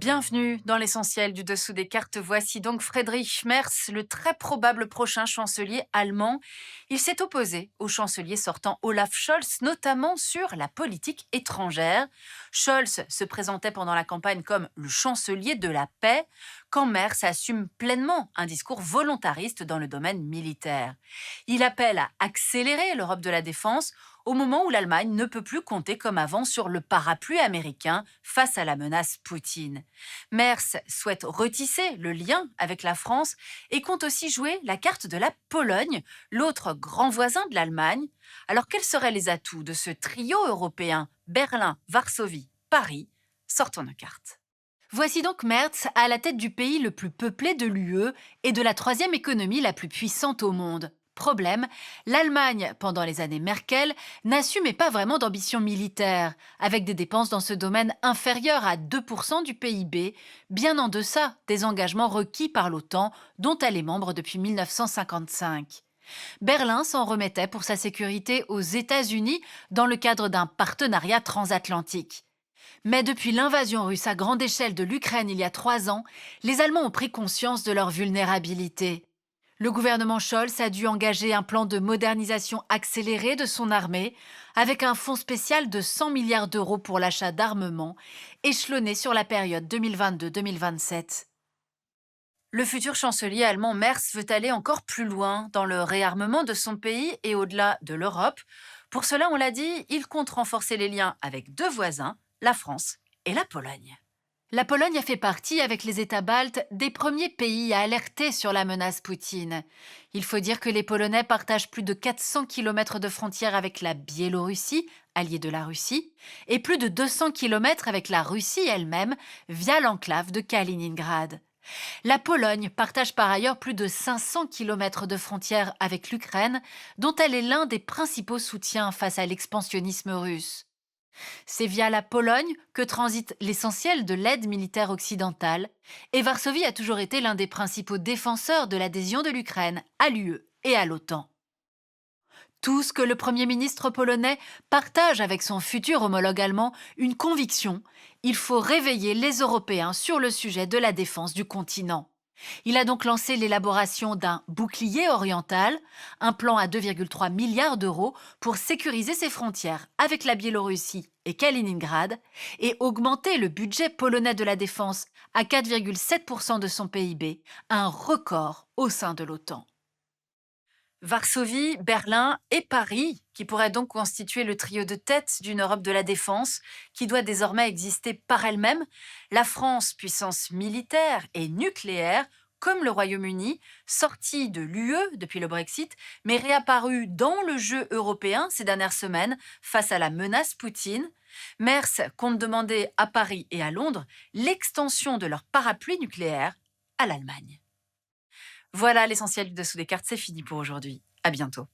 Bienvenue dans l'essentiel du dessous des cartes. Voici donc Friedrich Merz, le très probable prochain chancelier allemand. Il s'est opposé au chancelier sortant Olaf Scholz, notamment sur la politique étrangère. Scholz se présentait pendant la campagne comme le chancelier de la paix, quand Merz assume pleinement un discours volontariste dans le domaine militaire. Il appelle à accélérer l'Europe de la défense au moment où l'Allemagne ne peut plus compter comme avant sur le parapluie américain face à la menace Poutine. Merz souhaite retisser le lien avec la France et compte aussi jouer la carte de la Pologne, l'autre grand voisin de l'Allemagne. Alors quels seraient les atouts de ce trio européen Berlin, Varsovie, Paris? Sortons nos cartes. Voici donc Merz à la tête du pays le plus peuplé de l'UE et de la troisième économie la plus puissante au monde. Problème, l'Allemagne, pendant les années Merkel, n'assumait pas vraiment d'ambition militaire, avec des dépenses dans ce domaine inférieures à 2% du PIB, bien en deçà des engagements requis par l'OTAN, dont elle est membre depuis 1955. Berlin s'en remettait pour sa sécurité aux États-Unis dans le cadre d'un partenariat transatlantique. Mais depuis l'invasion russe à grande échelle de l'Ukraine il y a 3 ans, les Allemands ont pris conscience de leur vulnérabilité. Le gouvernement Scholz a dû engager un plan de modernisation accéléré de son armée, avec un fonds spécial de 100 milliards d'euros pour l'achat d'armement, échelonné sur la période 2022-2027. Le futur chancelier allemand Merz veut aller encore plus loin dans le réarmement de son pays et au-delà de l'Europe. Pour cela, on l'a dit, il compte renforcer les liens avec deux voisins, la France et la Pologne. La Pologne a fait partie, avec les États baltes, des premiers pays à alerter sur la menace Poutine. Il faut dire que les Polonais partagent plus de 400 kilomètres de frontière avec la Biélorussie, alliée de la Russie, et plus de 200 kilomètres avec la Russie elle-même, via l'enclave de Kaliningrad. La Pologne partage par ailleurs plus de 500 kilomètres de frontière avec l'Ukraine, dont elle est l'un des principaux soutiens face à l'expansionnisme russe. C'est via la Pologne que transite l'essentiel de l'aide militaire occidentale, et Varsovie a toujours été l'un des principaux défenseurs de l'adhésion de l'Ukraine à l'UE et à l'OTAN. Tout ce que le Premier ministre polonais partage avec son futur homologue allemand, une conviction: il faut réveiller les Européens sur le sujet de la défense du continent. Il a donc lancé l'élaboration d'un bouclier oriental, un plan à 2,3 milliards d'euros pour sécuriser ses frontières avec la Biélorussie et Kaliningrad, et augmenter le budget polonais de la défense à 4,7% de son PIB, un record au sein de l'OTAN. Varsovie, Berlin et Paris, qui pourraient donc constituer le trio de tête d'une Europe de la défense qui doit désormais exister par elle-même, la France, puissance militaire et nucléaire, comme le Royaume-Uni, sorti de l'UE depuis le Brexit, mais réapparu dans le jeu européen ces dernières semaines face à la menace Poutine. Merz compte demander à Paris et à Londres l'extension de leur parapluie nucléaire à l'Allemagne. Voilà, l'essentiel du dessous des cartes, c'est fini pour aujourd'hui. À bientôt.